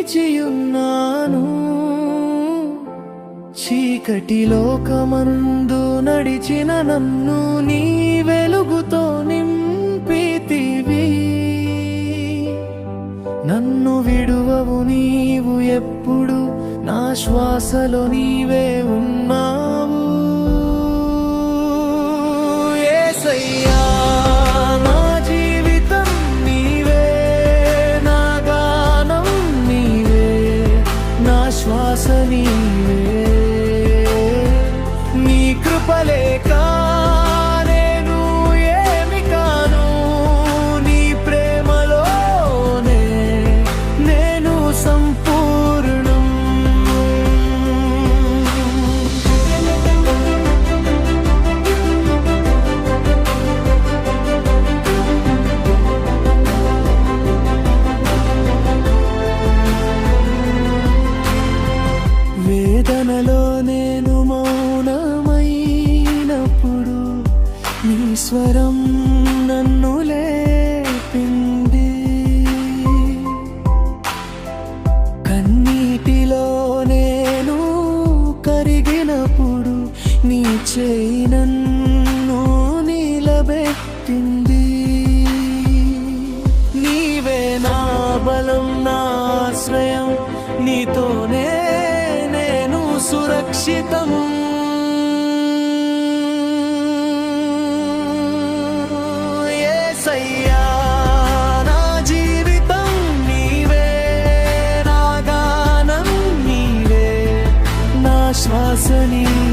నిలిచియున్నాను. చీకటి లోకమందు నడిచిన నన్ను నీ వెలుగుతో నింపితివి. నన్ను విడువవు నీవు ఎప్పుడు, నా శ్వాసలో నీవే ఉన్నావు. యేసయ్యా నా జీవితం నీవే, నా గానం నీవే, నా శ్వాస నీవే. నీ కృపలేక నేను ఏమి కాను, నీ ప్రేమలోనే నేను సంపూర్ణం. వేదనలో నేను మౌనమైనప్పుడు నీ స్వరం నన్ను లేపింది. కన్నీటిలో నేను కరిగినప్పుడు నీ చేయి నన్ను నిలబెట్టింది. నీవే నా బలం, నా ఆశ్రయం, నీతోనే నేను సురక్షితం. యేసయ్యా నా జీవితం నీవే, నా గానం నీవే, నా శ్వాస నీవే.